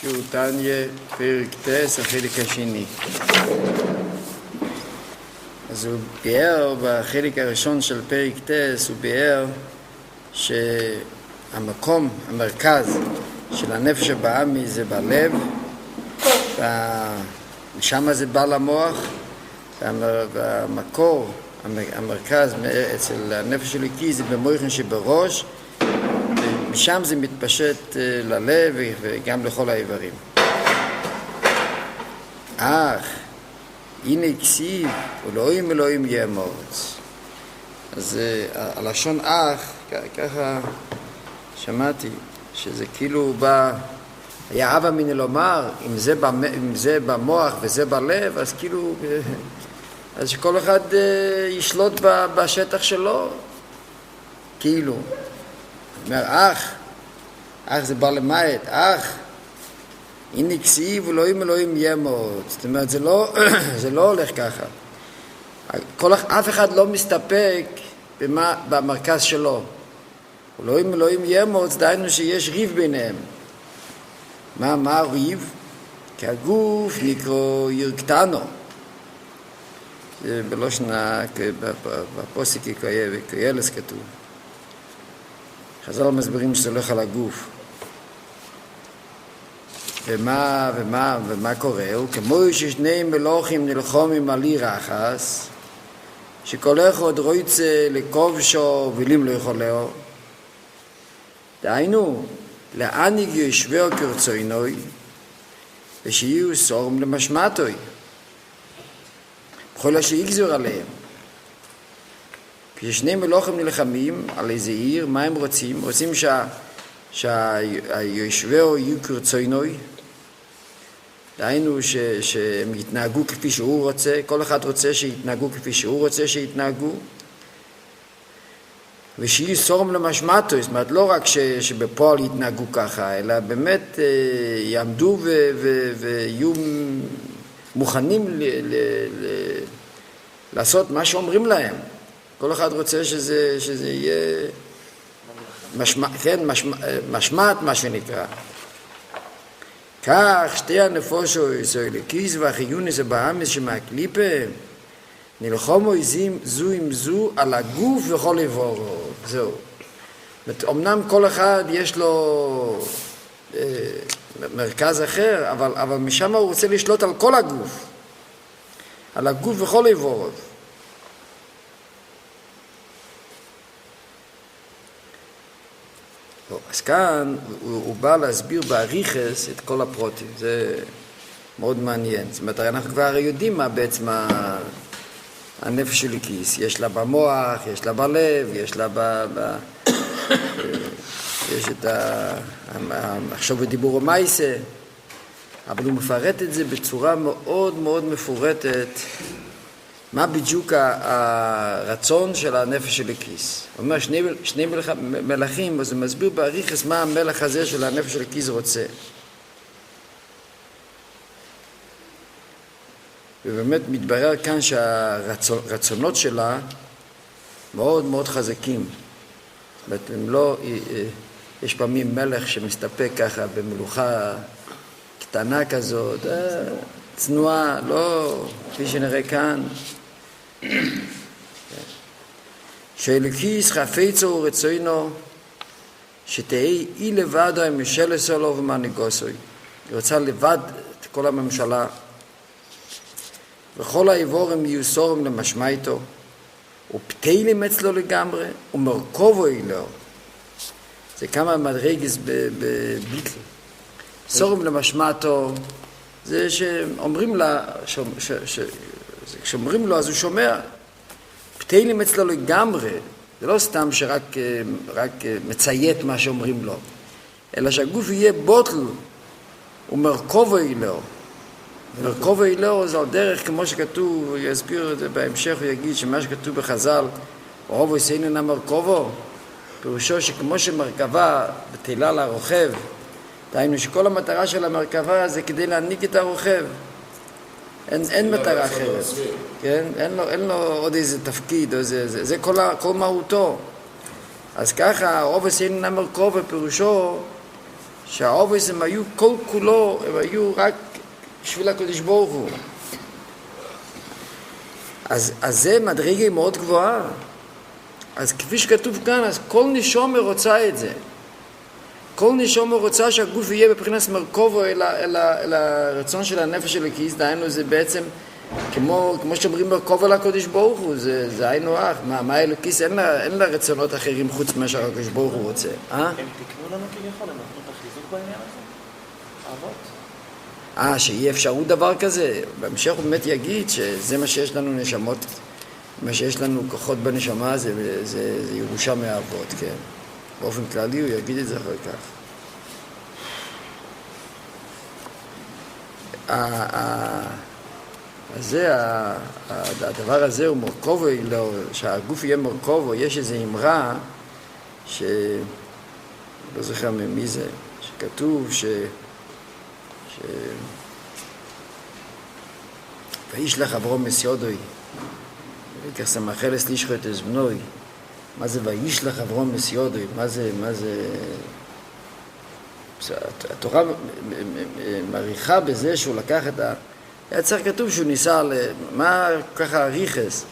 שיעור תניא, פרק ט', החלק השני. אז הוא ביאר בחלק הראשון של פרק ט', הוא ביאר שהמקום, המרכז של הנפש הבאמי זה בלב, ושם זה בא למוח, והמקור, המרכז אצל הנפש הליקי זה במוחין שבראש, משם זה מתפשט ללב וגם לכל האיברים. אך, הנה כסיב, אלוהים אלוהים יאמוץ. אז הלשון אך, ככה שמעתי, שזה כאילו בא, היה אבא מיני לומר, אם זה במוח וזה בלב, אז כאילו, אז שכל אחד ישלוט בשטח שלו, כאילו. אומר, אך זה בא למעט, הנה כסיב אלוהים אלוהים יאמוץ. זאת אומרת, זה לא הולך ככה. אף אחד לא מסתפק במרכז שלו. אלוהים אלוהים יאמוץ, דהיינו שיש ריב ביניהם. מה הריב? כי הגוף נקרא ירקתנו. זה בלושנה, בפוסק כילס כתוב. חז"ל מסבירים שזה הולך על הגוף. ומה קורה? הוא כמו ששני מלוכים נלחמים על עיר אחת, שכל אחד רוצה לכובשו ולים לא יכולהו. דהיינו, להעניג ישבו כרצונוי, ושיהיו סורם למשמעתוי. בכל אשר יגזור עליהם. כששני מלוכים נלחמים על איזה עיר, מה הם רוצים? רוצים שהיושבו יהיו כרצונוי, דהיינו שהם יתנהגו כפי שהוא רוצה, כל אחד רוצה שיתנהגו כפי שהוא רוצה שיתנהגו, ושיהיו סורם למשמעתו, זאת אומרת לא רק שבפועל יתנהגו ככה, אלא באמת יעמדו ויהיו מוכנים לעשות מה שאומרים להם. כל אחד רוצה שזה יהיה משמעת, מה שנקרא. כך שתי הנפושו ישראליקיס והחיונס הבאמס שמהקליפה נלחמו זו עם זו על הגוף וכל איבורו. זהו. אמנם כל אחד יש לו מרכז אחר, אבל משם הוא רוצה לשלוט על כל הגוף. על הגוף וכל איבורו. אז כאן הוא בא להסביר בעריכס את כל הפרוטים, זה מאוד מעניין. זאת אומרת, אנחנו כבר יודעים מה בעצם הנפש של הכיס. יש לה במוח, יש לה בלב, יש לה יש את המחשוב ודיבור ומייסה, אבל הוא מפרט את זה בצורה מאוד מאוד מפורטת, מה בדיוק הרצון של הנפש של הכיס. הוא אומר שני מלכים, אז הוא מסביר בעריכס מה המלך הזה של הנפש של הכיס רוצה. ובאמת מתברר כאן שהרצונות שלה מאוד מאוד חזקים. זאת אומרת, הם לא, יש פעמים מלך שמסתפק ככה במלוכה קטנה כזאת, צנועה, לא כפי שנראה כאן. שאלוקיס חפצו ורצונו שתהי אי לבדו עם משלס עולו ומנהיגוסוי. היא רוצה לבד את כל הממשלה, וכל האיבורים יהיו סורם למשמעתו, ופתילים אצלו לגמרי, ומרכובו אילו. זה כמה מדרגס בביטל. סורם למשמעתו זה שאומרים לה, כשאומרים לו אז הוא שומע. פתילים אצלו לגמרי, זה לא סתם שרק מציית מה שאומרים לו, אלא שהגוף יהיה בוטל ומרכובו אילו. מרכובו אילו זה על דרך כמו שכתוב, הוא יסביר את זה בהמשך, הוא יגיד שמה שכתוב בחז"ל, אוהבו יסעינן המרכובו, פירושו שכמו שמרכבה בטלה לרוכב, דהיינו שכל המטרה של המרכבה זה כדי להעניק את הרוכב. אין מטרה אחרת. כן? אין לו עוד איזה תפקיד, זה כל מהותו. אז ככה, רוב הסעינן המרכובו פירושו שהעובס הם היו כל כולו, הם היו רק בשביל הקדוש ברוך הוא. אז זה מדרגה מאוד גבוהה. אז כפי שכתוב כאן, אז כל נשמה רוצה את זה. כל נשמה רוצה שהגוף יהיה בבחינת מרכובו אל הרצון של הנפש של הכיס, דהיינו זה בעצם כמו שאומרים מרכובו לקדוש ברוך הוא, זה היינו הך. מה אלוקיס? אין לה רצונות אחרים חוץ מה שהקדוש ברוך הוא רוצה. הם תקנו לנו כביכול, הם נתנו את החיזוק בעניין הזה? אבות? שיהיה אפשרות דבר כזה. בהמשך הוא באמת יגיד שזה מה שיש לנו נשמות, מה שיש לנו כוחות בנשמה, זה ירושה מהאבות, כן. באופן כללי הוא יגיד את זה אחר כך. הדבר הזה הוא מורכבו, שהגוף יהיה מורכבו, יש איזו אמרה לא זוכר ממי זה, שכתוב וישלח אברהם מסיודוי וכך סמכלס לישחו את זבנוי. מה זה וישלח אברהם מסיודוי? מה זה התורה מעריכה בזה שהוא לקח את היה צריך כתוב שהוא ניסה מה ככה ריחס,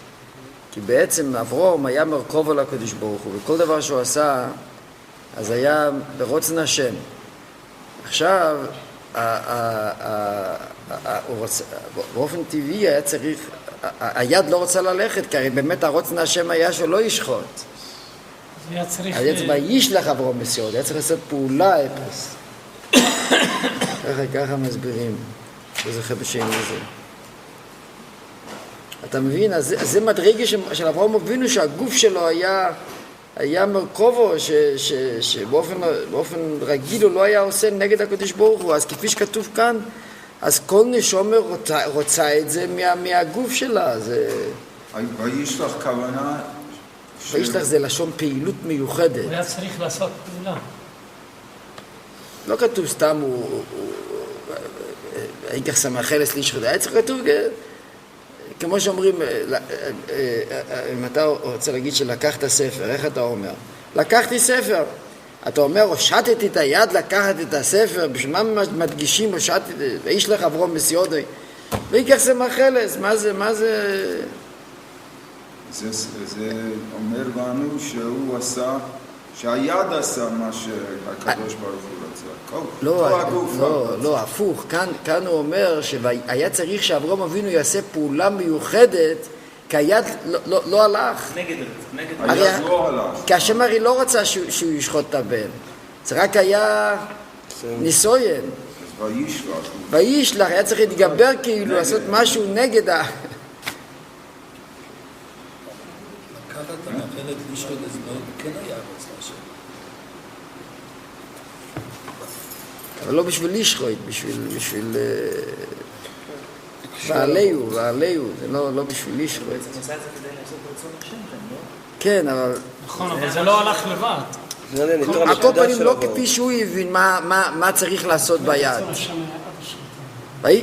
כי בעצם אברהם היה מרכוב על הקדוש ברוך הוא, וכל דבר שהוא עשה אז היה ברוצן השם. עכשיו באופן טבעי היה צריך, היד לא רוצה ללכת, כי הרי באמת הרוצן השם היה שלא ישחוט. היה צריך וישלח אברהם מסיודוי, היה צריך לעשות פעולה אפס. ככה מסבירים. זה חייב בשם הזה. אתה מבין? אז זה מדרגה של אברהם אבינו שהגוף שלו היה מרכובו, שבאופן רגיל הוא לא היה עושה נגד הקדוש ברוך הוא. אז כפי שכתוב כאן, אז כל נשמה רוצה את זה מהגוף שלה. וישלח כוונה... וישלח זה לשון פעילות מיוחדת. הוא היה צריך לעשות פעולה. לא כתוב סתם איקח סמכלס לישחו, היה צריך כתוב כמו שאומרים, אם אתה רוצה להגיד שלקחת ספר, איך אתה אומר? לקחתי ספר. אתה אומר, הושטתי את היד לקחת את הספר, בשביל מה מדגישים הושטתי, וישלח אברהם מסיודוי, ואיקח סמכלס, מה זה? זה אומר לנו שהוא עשה, שהיד עשה מה שהקדוש ברוך הוא רצה. לא, הפוך. כאן הוא אומר שהיה צריך שאברהם אבינו יעשה פעולה מיוחדת, כי היד לא הלך. היד לא הלך. כי השם הרי לא רצה שהוא ישחוט את הבן. זה רק היה ניסוין. וישלח, היה צריך להתגבר כאילו, לעשות משהו נגד ה... אבל לא בשביל לשחוט, בשביל ועליהו, זה לא בשביל לשחוט. הוא עשה את זה כדי לעשות רצון השם, לא? כן, אבל... נכון, אבל זה לא הלך לבד. על כל פנים לא כפי שהוא הבין מה צריך לעשות ביד.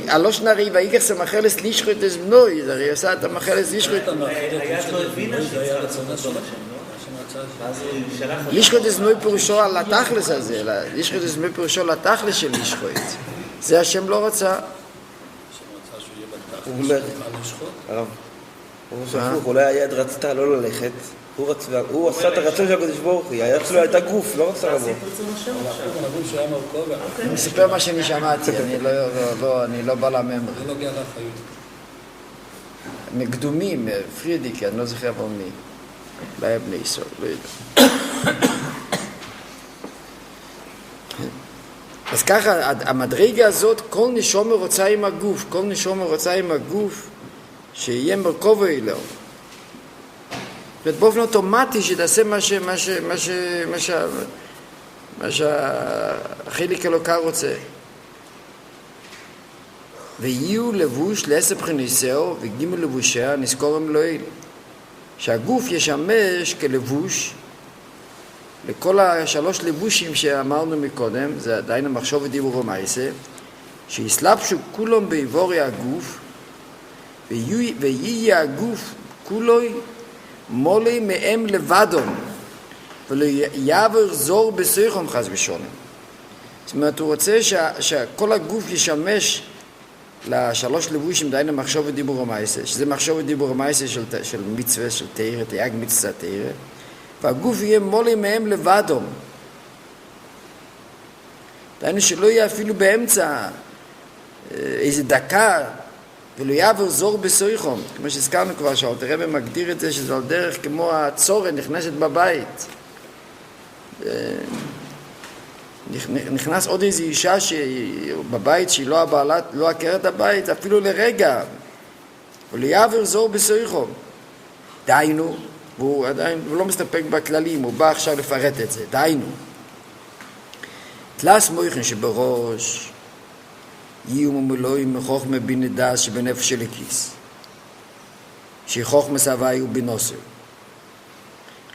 הלא שנרי ויקח סמכלס לישחו את זבנוי, זה הרי עשה את המחלס לישחו את... היד לא הבינה שצריך לעשות רצון השם, לא? לישחו את זבנוי פירושו על התכלס הזה, לישחו את זבנוי פירושו על התכלס של לישחו את זה. זה השם לא רצה. הוא אומר, הרב, אולי היד רצתה לא ללכת, הוא עשה את הרצון של הקדוש ברוך הוא, היד שלו הייתה גוף, לא רצה לבוא. אני מספר מה שאני שמעתי, אני לא בא לממר. מקדומים, פרידיק, אני לא זוכר אבל מי. לא היה בני ישראל, לא יודע. אז ככה, המדרגה הזאת, כל נשמה רוצה עם הגוף, כל נשמה רוצה עם הגוף, שיהיה מרכובו אלוהו. באופן אוטומטי שתעשה מה שהחיליק אלוקה רוצה. ויהיו לבוש לעשר בחיניסהו וגימו לבושיה נזכורם לאל. שהגוף ישמש כלבוש לכל השלוש לבושים שאמרנו מקודם, זה עדיין המחשוב ודיבור ומעשה, שיסלבשו כולם בעבורי הגוף, ויהיה הגוף כולוי מולי מהם לבדום, ולא יעבר זור בסויכם חס ושלום. זאת אומרת, הוא רוצה שכל הגוף ישמש לשלוש לבושים, דהיינו מחשוב ודיבור המעשה, שזה מחשוב ודיבור המעשה של מצווה, של תאירה, תייג מצווה תאירה, והגוף יהיה מולי מהם לבדום. דהיינו שלא יהיה אפילו באמצע איזה דקה, ולא יעבור זור בסויחום, כמו שהזכרנו כבר, שהרבי מגדיר את זה, שזה על דרך כמו הצורן נכנסת בבית. נכנס עוד איזו אישה בבית שהיא לא הבעלת, לא עקרת הבית, אפילו לרגע. ולא יעבור זור בסויחום. דיינו, והוא עדיין לא מסתפק בכללים, הוא בא עכשיו לפרט את זה, דיינו. תלס מויכן שבראש, יהיו ממולואים מחוכמה בינה דס שבנפש של הכיס, שחוכמה סבי ובנוסר,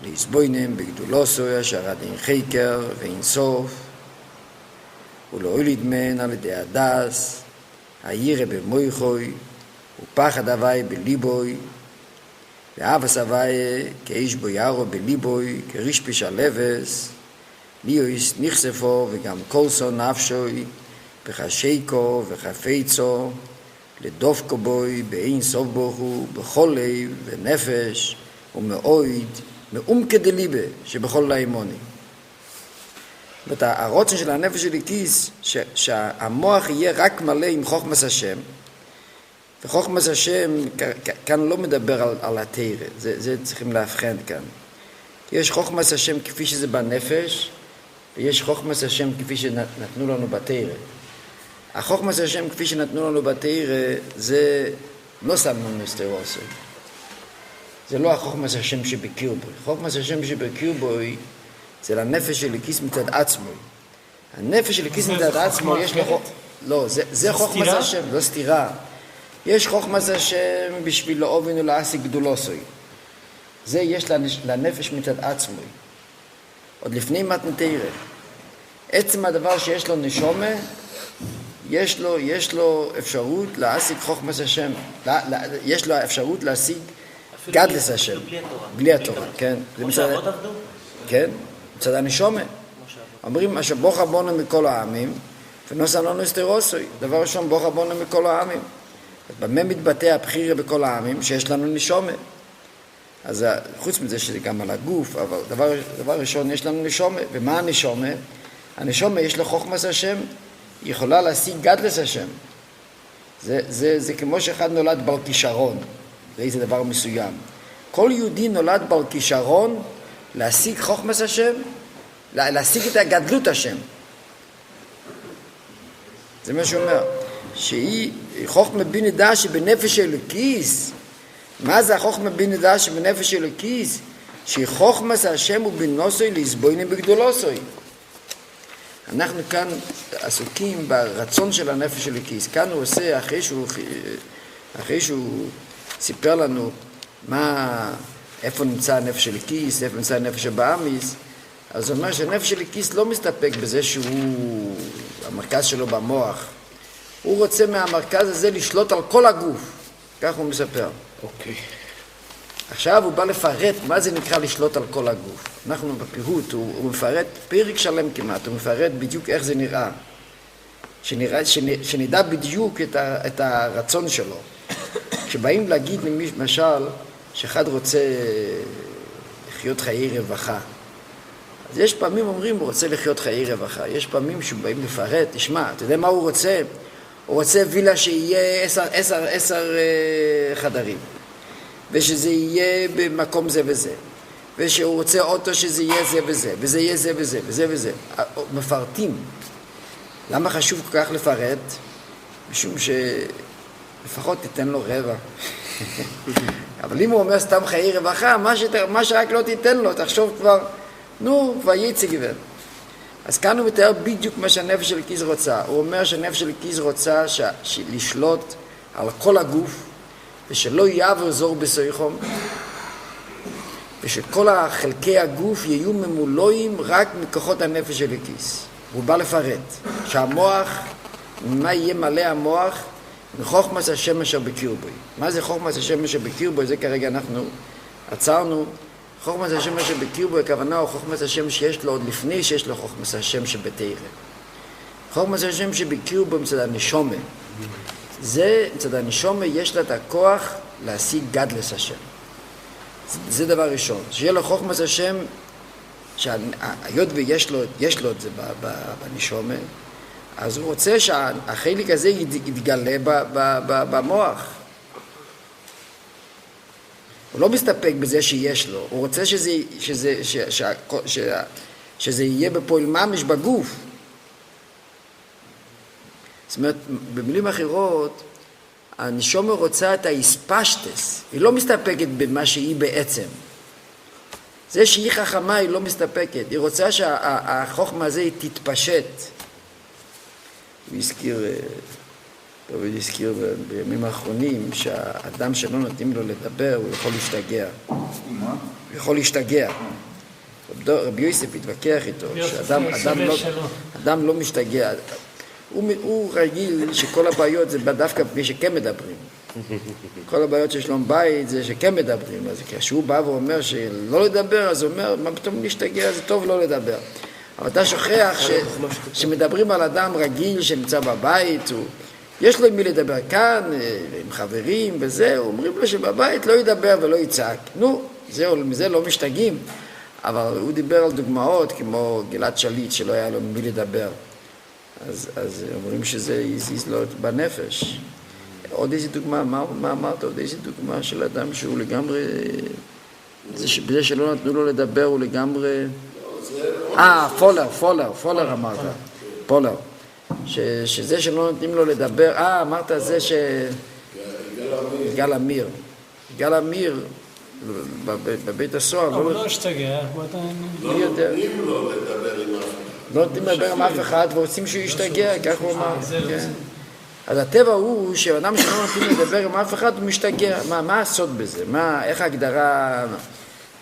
להסבוינם בגדולוסו אשר עד אין חקר ואין סוף, ולא ידמן על ידי הדס, הירא במויכוי, ופחד הווי בליבוי, ואהב הסבי כאיש בו ירו בליבוי, כרישפיש הלבס, ליאויס נחשפו וגם קולסו נפשוי, בחשייקו וחפצו, לדופקו בוי, באין סוף בוכו, בכל לב ונפש, ומאויד, מעומקא דליבה, שבכל לאימוני. זאת אומרת, הרוצן של הנפש של הכיס, שהמוח יהיה רק מלא עם חוכמת השם, וחוכמת השם, כאן לא מדבר על התאירה, זה צריכים להבחן כאן. יש חוכמת השם כפי שזה בנפש, ויש חוכמת השם כפי שנתנו לנו בתאירה. החוכמת השם כפי שנתנו לנו בתאירה, זה לא סמנו נסתרוסו. זה לא החוכמת השם שבקיר בוי. חוכמת השם שבקיר בוי, זה לנפש של הכיס מצד עצמו. הנפש של הכיס מצד עצמו, יש לו... לא, זה חוכמת השם, לא סתירה. יש חוכמת השם בשביל לאובן ולעשיק גדולוסוי. זה יש לנפש מצד עצמו. עוד לפני מתנתירה. עצם הדבר שיש לו נשומה, יש לו אפשרות להשיג חוכמת השם. יש לו אפשרות להשיג גדלס השם. בלי התורה, כן. כמו שהאבות עבדו? כן, מצד הנשומה. אומרים, אשר בוכה בונו מכל העמים, ונוסע לנו אסתרוסוי. דבר ראשון, בוכה בונו מכל העמים. במה מתבטא הבחירה בכל העמים? שיש לנו נשומה. אז חוץ מזה שזה גם על הגוף, אבל דבר ראשון, יש לנו נשומה. ומה הנשומה? הנשומה יש לו חוכמת השם, היא יכולה להשיג גדלס השם. זה כמו שאחד נולד בעל כישרון, זה איזה דבר מסוים. כל יהודי נולד בעל כישרון להשיג חוכמת השם, להשיג את הגדלות השם. זה מה שהוא אומר. שהיא חוכמה בינה דעת שבנפש אלוקיס. מה זה החוכמה בינה דעת שבנפש אלוקיס? שהיא חוכמת השם ובנוסוי להסבוינם בגדולוסוי. אנחנו כאן עסוקים ברצון של הנפש אלוקיס. כאן הוא עושה, אחרי שהוא סיפר לנו איפה נמצא הנפש אלוקיס, איפה נמצא הנפש הבאמיס, אז הוא אומר שהנפש אלוקיס לא מסתפק בזה שהוא, המרכז שלו במוח. הוא רוצה מהמרכז הזה לשלוט על כל הגוף. כך הוא מספר. אוקיי. עכשיו הוא בא לפרט מה זה נקרא לשלוט על כל הגוף. אנחנו בפירוט, הוא מפרט פרק שלם כמעט, הוא מפרט בדיוק איך זה נראה. שנדע בדיוק את הרצון שלו. כשבאים להגיד למשל שאחד רוצה לחיות חיי רווחה, אז יש פעמים אומרים הוא רוצה לחיות חיי רווחה, יש פעמים שבאים לפרט, תשמע, אתה יודע מה הוא רוצה? הוא רוצה וילה שיהיה 10 חדרים, ושזה יהיה במקום זה וזה, ושהוא רוצה אוטו שזה יהיה זה וזה, וזה יהיה זה וזה, וזה וזה. מפרטים. למה חשוב כל כך לפרט? משום שלפחות תיתן לו רבע. אבל אם הוא אומר סתם חיי רווחה, מה שרק לא תיתן לו, תחשוב כבר, כבר יצא גבר. אז כאן הוא מתאר בדיוק מה שהנפש של הכיס רוצה. הוא אומר שהנפש של הכיס רוצה לשלוט על כל הגוף, ושלא יעבור זור בסויחום, ושכל חלקי הגוף יהיו ממולואים רק מכוחות הנפש של הכיס. הוא בא לפרט שהמוח, מה יהיה מלא המוח? מחוכמת השם אשר בקיר בוי. מה זה חוכמת השם אשר בקיר בוי? זה כרגע אנחנו עצרנו. חוכמת השם אשר בקיר בוי, הכוונה הוא חוכמת השם שיש לו עוד לפני שיש לו חוכמת השם שבתאירה. חוכמת השם שבקיעו בו מצד הנשומה. זה, מצד הנשומה יש לה את הכוח להשיג גדלס השם. זה דבר ראשון. שיהיה לו חוכמת השם, שהיות ויש לו את זה בנשומה, אז הוא רוצה שהחלק הזה יתגלה במוח. הוא לא מסתפק בזה שיש לו, הוא רוצה שזה יהיה בפועל ממש בגוף. זאת אומרת, במילים אחרות, הנשומה רוצה את האספשטס, היא לא מסתפקת במה שהיא בעצם. זה שהיא חכמה היא לא מסתפקת, היא רוצה שהחוכמה הזה תתפשט. הוא הזכיר בימים האחרונים שהאדם שלא נותנים לו לדבר הוא יכול להשתגע. הוא יכול להשתגע. רבי יוסף התווכח איתו, שאדם לא משתגע. הוא רגיל שכל הבעיות זה דווקא מי שכן מדברים. כל הבעיות של שלום בית זה שכן מדברים. אז כשהוא בא ואומר שלא לדבר, אז הוא אומר, מה פתאום להשתגע, זה טוב לא לדבר. אבל אתה שוכח שמדברים על אדם רגיל שנמצא בבית, יש לו עם מי לדבר כאן, עם חברים וזה, אומרים לו שבבית לא ידבר ולא יצעק. נו, מזה לא משתגעים. אבל הוא דיבר על דוגמאות כמו גלעד שליט שלא היה לו עם מי לדבר. אז אומרים שזה יזיז לו בנפש. עוד איזה דוגמה, מה אמרת? עוד איזה דוגמה של אדם שהוא לגמרי, בזה שלא נתנו לו לדבר הוא לגמרי... פולר אמרת. פולר. שזה שלא נותנים לו לדבר, אמרת זה גל אמיר. גל אמיר בבית הסוהר. הוא לא השתגע, הוא עדיין... לא נותנים לו לדבר עם אף אחד. לא נותנים לדבר עם אף אחד ורוצים שהוא ישתגע, כך הוא אמר. אז הטבע הוא שאדם שלא נותנים לדבר עם אף אחד הוא משתגע. מה הסוד בזה? איך ההגדרה,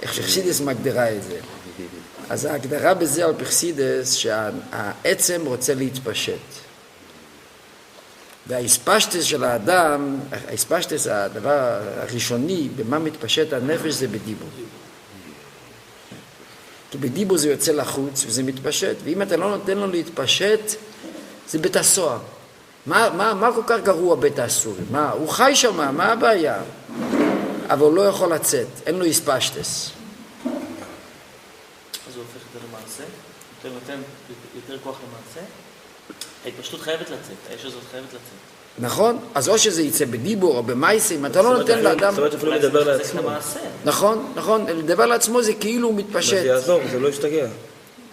איך שחסידס מגדירה את זה? אז ההגדרה בזה על פרסידס שהעצם רוצה להתפשט. והאספשטס של האדם, האספשטס, הדבר הראשוני, במה מתפשט הנפש זה בדיבור. כי בדיבור זה יוצא לחוץ וזה מתפשט, ואם אתה לא נותן לו להתפשט, זה בית הסוהר. מה כל כך גרוע בית הסוהר? הוא חי שם, מה הבעיה? אבל הוא לא יכול לצאת, אין לו אספשטס. אז הוא הופך את זה למעשה? יותר נותן יותר כוח למעשה? ההתפשטות חייבת לצאת, האש הזאת חייבת לצאת. נכון? אז או שזה יצא בדיבור או במייסה, אם אתה לא נותן לאדם... זאת אומרת אפילו לדבר לעצמו. נכון, לדבר לעצמו זה כאילו הוא מתפשט. זה יעזור, זה לא ישתגע.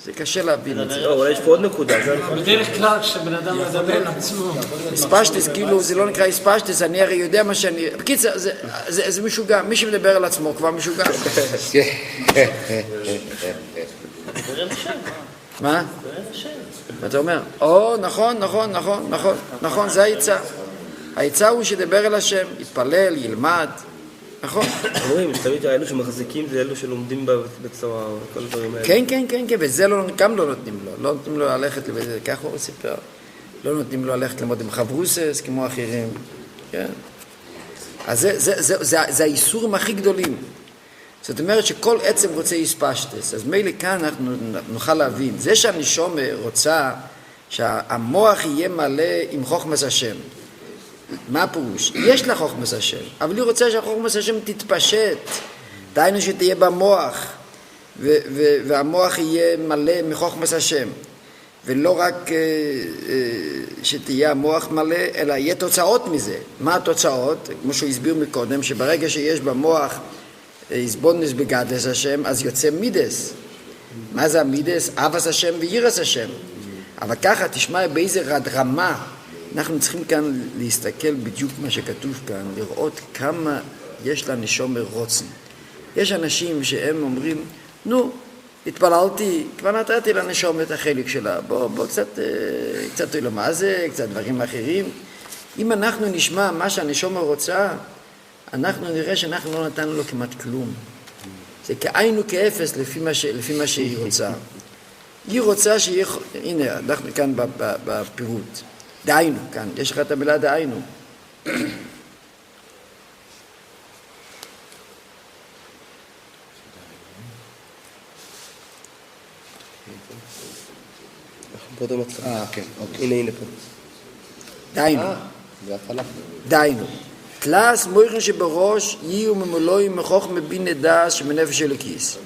זה קשה להבין את זה. לא, אולי יש פה עוד נקודה. בדרך כלל כשבן אדם מדבר לעצמו... אספשטס, כאילו זה לא נקרא אספשטס, אני הרי יודע מה שאני... בקיצר, זה משוגע, מי שמדבר על עצמו כבר משוגע. מה? אתה אומר, נכון, זה העצה. העצה הוא שדבר אל השם, יתפלל, ילמד, נכון? אומרים, שתמיד האלו שמחזיקים זה אלו שלומדים בצורה, כל הדברים האלה. כן, וזה גם לא נותנים לו, לא נותנים לו ללכת לבית, כך הוא סיפר, לא נותנים לו ללכת ללמוד עם חברוסס כמו אחרים, כן? אז זה האיסורים הכי גדולים. זאת אומרת שכל עצם רוצה אספשטס, אז מילא כאן אנחנו נוכל להבין, זה שהנשומה רוצה שהמוח יהיה מלא עם חוכמת השם. מה הפירוש? יש לה חוכמת השם, אבל היא רוצה שהחוכמת השם תתפשט, דהיינו שתהיה במוח, והמוח יהיה מלא מחוכמת השם, ולא רק שתהיה המוח מלא, אלא יהיה תוצאות מזה. מה התוצאות? כמו שהוא הסביר מקודם, שברגע שיש במוח יסבונס בגדלס השם, אז יוצא מידס. מה זה המידס? אבס השם וירס השם. אבל ככה, תשמע באיזה רמה, אנחנו צריכים כאן להסתכל בדיוק מה שכתוב כאן, לראות כמה יש לנשום רוצן. יש אנשים שהם אומרים, נו, התפללתי, כבר נתתי לנשום את החלק שלה, בוא קצת מה זה, קצת דברים אחרים. אם אנחנו נשמע מה שהנשום רוצה, אנחנו נראה שאנחנו לא נתנו לו כמעט כלום. זה כאיינו כאפס לפי מה שהיא רוצה. היא רוצה שיהיה, הנה, אנחנו כאן בפירוט. דהיינו, כאן, יש לך את המילה דהיינו. באותו מצב. כן, אוקיי. הנה פה. דיינו. בהתחלה. דיינו. תלס מויכן שבראש יהיו ממולוי מחוכמה בינה דס שמנפש אלוקיס.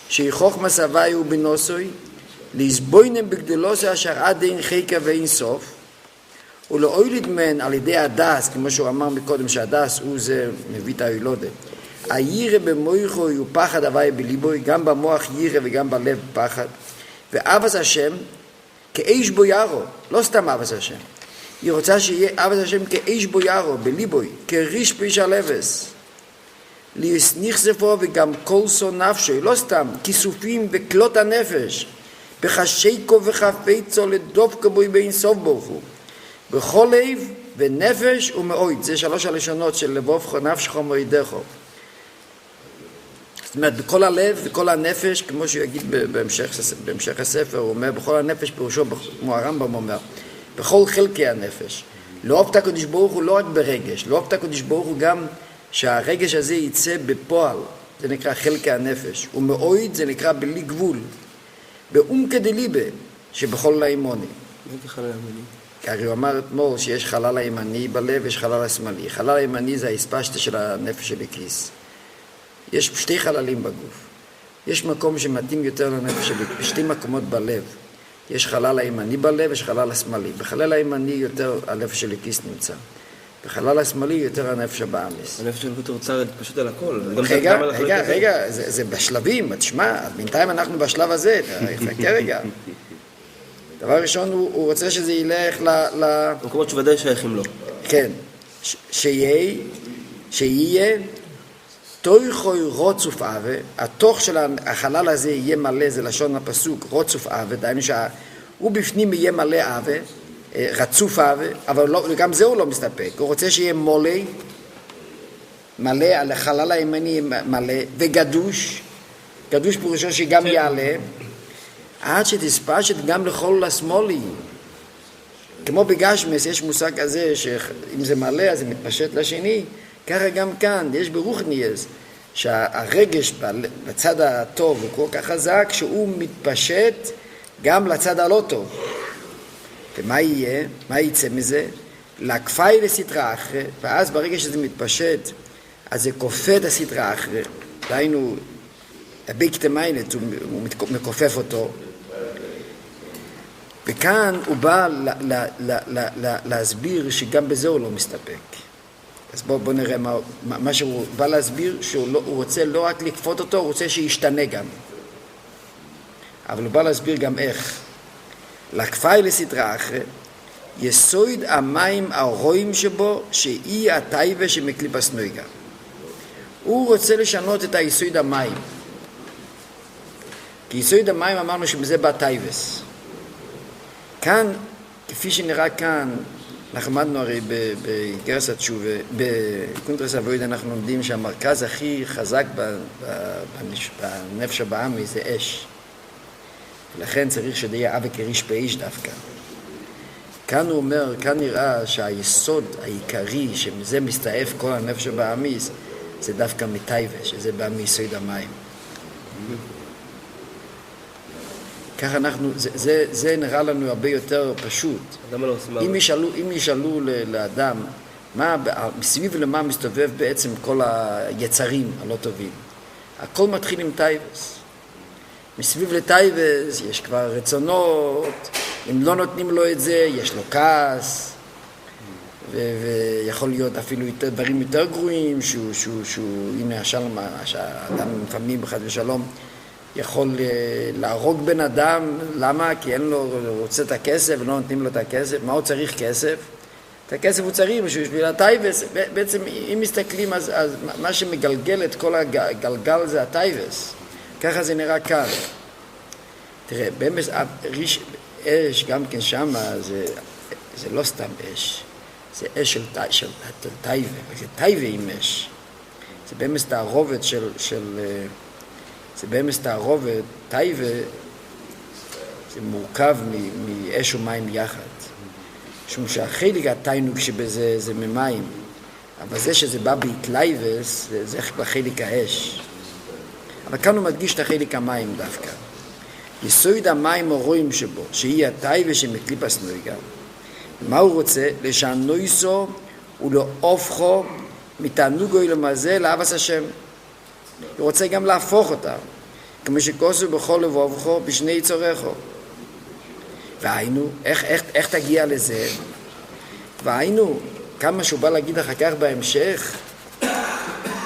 שהיא חוכמה סבי ובנוסוי, להסבוינם בגדולוסי אשר עד אין חיקה ואין סוף, ולאוילד מן על ידי הדס, כמו שהוא אמר מקודם שהדס הוא זה מביא את הילודה. הירא במויכו הוא פחד הווי בליבוי, גם במוח ירא וגם בלב פחד. ואבס השם כאיש בו ירו, לא סתם אבס השם. היא רוצה שיהיה אבס השם כאיש בו ירו, בליבוי, כריש פיש הלבס. להסניחזפו וגם כל סו נפשו, לא סתם, כיסופים וכלות הנפש, בחשיקו וחפצו לדופקו בוי בין סוף ברוך הוא. בכל לב ונפש ומאויד, זה שלוש הלשונות של לבובכו נפשך ומאוידךו. זאת אומרת, בכל הלב וכל הנפש, כמו שהוא יגיד בהמשך הספר, הוא אומר, בכל הנפש פירושו, כמו הרמב"ם אומר, בכל חלקי הנפש. לא אוהב את הקדוש ברוך הוא לא רק ברגש, לא אוהב את הקדוש ברוך הוא גם שהרגש הזה יצא בפועל, זה נקרא חלקי הנפש, ומאויד זה נקרא בלי גבול, באומקא דליבה, שבכל האימוני. מה זה חלל הימני? הרי הוא אמר אתמול שיש חלל הימני בלב ויש חלל השמאלי. חלל הימני זה ההספשטה של הנפש של הכיס. יש שתי חללים בגוף. יש מקום שמתאים יותר לנפש של הכיס, שתי מקומות בלב. יש חלל הימני בלב ויש חלל השמאלי. בחלל הימני יותר הנפש של הכיס נמצא. בחלל השמאלי יותר הנפש הבאמיס. הנפש של הכיס רוצה להתפשט על הכל. רגע, זה בשלבים, תשמע, בינתיים אנחנו בשלב הזה, חכה רגע. דבר ראשון, הוא רוצה שזה ילך במקומות שוודאי שייכים לו. כן. שיהיה תויכוי רוצוף אבה, התוך של החלל הזה יהיה מלא, זה לשון הפסוק, רוצוף אבה, דהיינו שהוא בפנים יהיה מלא אבה, רצוף אבה, אבל לא, גם זה הוא לא מסתפק. הוא רוצה שיהיה מלא, על החלל הימני מלא, וגדוש, גדוש פירושו שגם יעלה, עד שתספשת גם לכל השמאלי. כמו בגשמס יש מושג כזה שאם זה מלא אז זה מתפשט לשני, ככה גם כאן יש ברוחניאס שהרגש בצד הטוב הוא כל כך חזק שהוא מתפשט גם לצד הלא טוב. ומה יהיה? מה יצא מזה? להקפאי לסתרה אחרי, ואז ברגע שזה מתפשט אז זה כופה את הסתרה אחרי, דהיינו הביקטה מיינט, הוא מכופף אותו, וכאן הוא בא להסביר שגם בזה הוא לא מסתפק. אז בוא נראה מה שהוא בא להסביר, שהוא רוצה לא רק לכפות אותו, הוא רוצה שישתנה גם. אבל הוא בא להסביר גם איך. להקפאי לסתרה אחרי, יסוד המים הרואים שבו, שהיא הטייבה שמקליפס נויגה. הוא רוצה לשנות את היסוד המים. כי יסוד המים אמרנו שמזה בא טייבס. כאן, כפי שנראה כאן, אנחנו למדנו הרי בגרס התשובה, בקונטרס אבויד אנחנו לומדים שהמרכז הכי חזק בנפש הבאמי זה אש. ולכן צריך שזה יהיה אבא כריש באש דווקא. כאן הוא אומר, כאן נראה שהיסוד העיקרי שמזה מסתעף כל הנפש הבאמי זה דווקא מטייבה, שזה בא מיסוד המים. ככה אנחנו, זה נראה לנו הרבה יותר פשוט. אם ישאלו לאדם, מסביב למה מסתובב בעצם כל היצרים הלא טובים, הכל מתחיל עם טייבס. מסביב לטייבס יש כבר רצונות, אם לא נותנים לו את זה, יש לו כעס, ויכול להיות אפילו דברים יותר גרועים, הנה השלום, שהאדם לפעמים בחד ושלום, יכול להרוג בן אדם, למה? כי אין לו, הוא רוצה את הכסף ולא נותנים לו את הכסף. מה הוא צריך כסף? את הכסף הוא צריך בשביל הטייבס. בעצם אם מסתכלים אז מה שמגלגל את כל הגלגל זה הטייבס. ככה זה נראה כאן. תראה, באמת אש גם כן שמה זה לא סתם אש. זה אש של טייבה. זה טייבה עם אש. זה באמת תערובת זה באמת תערובת, טייבה, זה מורכב מאש ומים יחד. משום שהחלק התיינוק שבזה זה ממים, אבל זה שזה בא בהתלייבס, זה בחלק האש. אבל כאן הוא מדגיש את החלק המים דווקא. יסוד המים הרואים שבו, שהיא הטייבה שמקליפס נויגה. מה הוא רוצה? לשנויסו ולהופכו מתענוגו למזה לאבס השם. הוא רוצה גם להפוך אותה, כמו שכוסו בכל לבובכו בשני צורךו. והיינו, איך תגיע לזה? והיינו, כמה שהוא בא להגיד אחר כך בהמשך,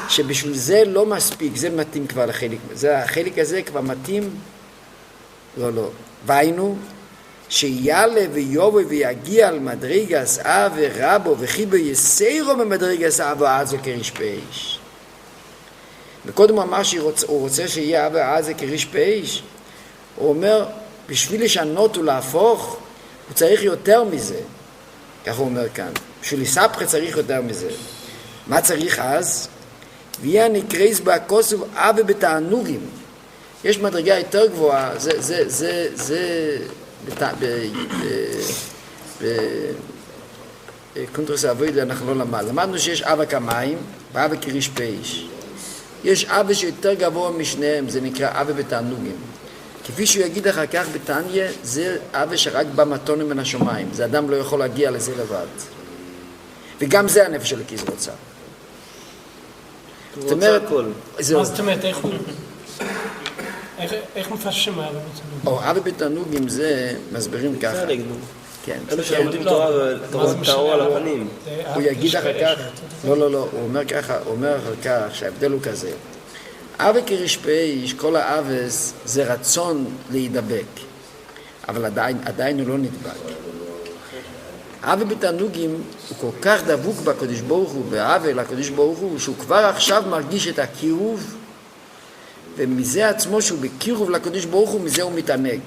שבשביל זה לא מספיק, זה מתאים כבר לחלק, החלק הזה כבר מתאים, לא. והיינו, שיאלה ויובו ויגיע על מדרגס אב ורבו וחיבו יסיירו במדרגס אב ועזו כריש פייש. וקודם הוא אמר שהוא רוצה שיהיה אב ועזו כריש פייש. הוא אומר, בשביל לשנות ולהפוך, הוא צריך יותר מזה. כך הוא אומר כאן. בשביל לספחה צריך יותר מזה. מה צריך אז? ויה נקרייס בהכוסוב אב בתענוגים. יש מדרגה יותר גבוהה, זה בקונטרס אבוידה אנחנו לא למדנו שיש אבק המים ואבק כריש פייש. יש אבק שיותר גבוה משניהם, זה נקרא אבק בתענוגים. כפי שהוא יגיד אחר כך בתניה, זה אבק שרק במתונים מן השומיים, זה אדם לא יכול להגיע לזה לבד. וגם זה הנפש של הכיס רוצה. הוא רוצה הכל. מה זאת אומרת, איך מפרשים אבא בתענוגים? אבא בתענוגים זה מסבירים ככה. כן. אלו שלומדים תורה טהור על הפנים. הוא יגיד אחר כך, לא, הוא אומר אחר כך שההבדל הוא כזה. אבא כריש פייש, כל האבס זה רצון להידבק, אבל עדיין הוא לא נדבק. אבא בתענוגים הוא כל כך דבוק בקדוש ברוך הוא, באבא לקדוש ברוך הוא, שהוא כבר עכשיו מרגיש את הקירוב, ומזה עצמו שהוא בקירוב לקדוש ברוך הוא, מזה הוא מתענג.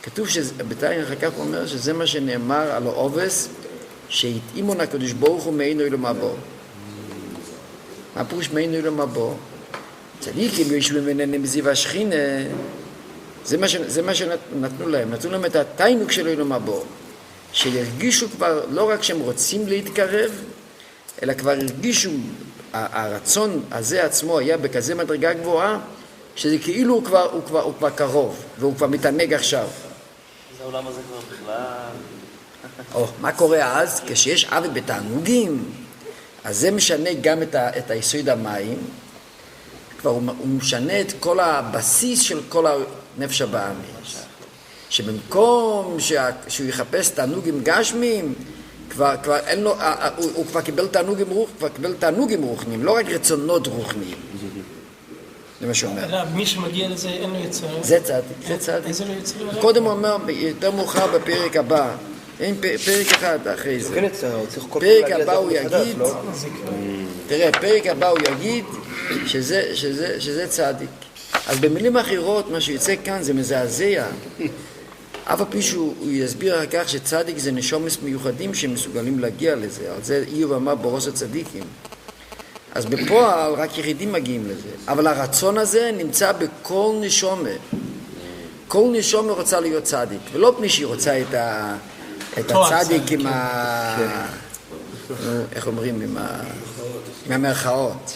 כתוב שבתניא אחר כך הוא אומר שזה מה שנאמר על העובס, שהתאימו לקדוש ברוך הוא מאינו אלו מבוא. מה פירוש מאינו אלו מבוא? צדיקים יושבים ונהנים בזיו השכינה, זה מה שנתנו להם. נתנו להם את התיינוק של אלו מבוא. שירגישו כבר, לא רק שהם רוצים להתקרב, אלא כבר הרגישו, הרצון הזה עצמו היה בכזה מדרגה גבוהה, שזה כאילו הוא כבר קרוב, והוא כבר מתענג עכשיו. זה העולם הזה כבר בכלל... מה קורה אז? כשיש עבד בתענוגים, אז זה משנה גם את היסוד המים, כבר הוא משנה את כל הבסיס של כל הנפש הבאמי. שבמקום שהוא יחפש תענוגים גשמיים, כבר אין לו, הוא כבר קיבל תענוגים רוחניים, לא רק רצונות רוחניים. זה מה שהוא אומר. מי שמגיע לזה אין לו יצרים. זה צדיק. איזה לא יצרים? קודם הוא אומר, יותר מאוחר בפרק הבא, אין פרק אחד אחרי זה. פרק הבא הוא יגיד, תראה, פרק הבא הוא יגיד שזה צדיק. אז במילים אחרות, מה שיוצא כאן זה מזעזע. אף הפי שהוא יסביר על כך שצדיק זה נשומס מיוחדים שמסוגלים להגיע לזה. על זה איוב אמר בראש הצדיקים. אז בפועל רק יחידים מגיעים לזה. אבל הרצון הזה נמצא בכל נשומה. כל נשומה רוצה להיות צדיק. ולא פני שהיא רוצה את הצדיק עם איך אומרים? עם המרכאות.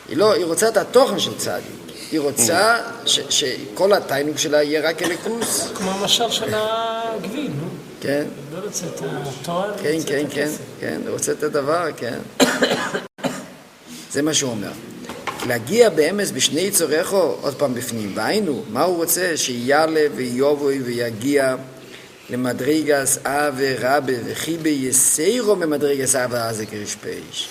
היא רוצה את התוכן של צדיק. היא רוצה שכל התיינוק שלה יהיה רק אליקוס. כמו המשל של הגביל, נו. כן. לא רוצה את התואר, כן, רוצה את הדבר, כן. זה מה שהוא אומר. להגיע באמס בשני צורךו, עוד פעם בפנים, והיינו, מה הוא רוצה? שיאלה ויובוי ויגיע למדרגס אב ורבה וחיבה יסיירו ממדרגס אב ועזה כריש פייש.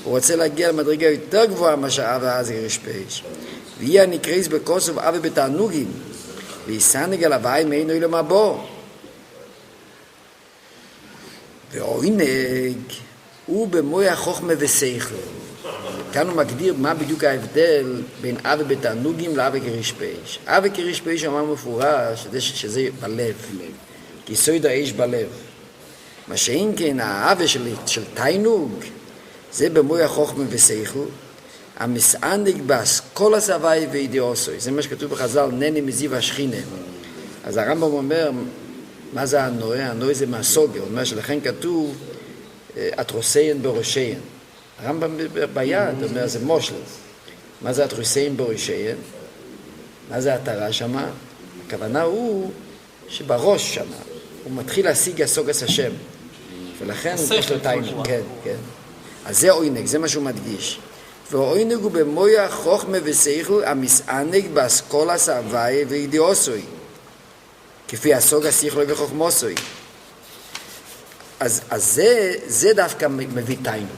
הוא רוצה להגיע למדרגה יותר גבוהה מה שאב ועזה כריש פייש. ויהיה נקרייס בקוסוב אב בתענוגים, ויסנג על הוואי מאינו אילו מבוא. ואוינג, הוא במוי חוכמה ושכל. כאן הוא מגדיר מה בדיוק ההבדל בין אב בתענוגים לאב כריש פייש. אב כריש פייש אמר מפורש שזה בלב, כי סוד האש בלב. מה שאין כן האב של תיינוג, זה במוי החוכמה ושכל, המסענג באסכול הסבי ואידיאוסוי. זה מה שכתוב בחז"ל, נני מזיו השכינה. אז הרמב"ם אומר, מה זה הנוי? הנוי זה מהסוגר. הוא אומר שלכן כתוב, אתרוסיין בראשיין. הרמב"ם ביד אומר, זה מושל. מה זה אתרוסיין בראשיין? מה זה התרה שמה? הכוונה הוא שבראש שמה, הוא מתחיל להשיג הסוגס השם. ולכן יש לו תיינוק, כן, כן. אז זה עונג, זה מה שהוא מדגיש. והעונג הוא במויח חוכמה ושכל המסענג באסכולס ההוואי ואידיאוסוי, כפי הסוגס שכלוי וחוכמוסוי. אז זה דווקא מביא תיינוק.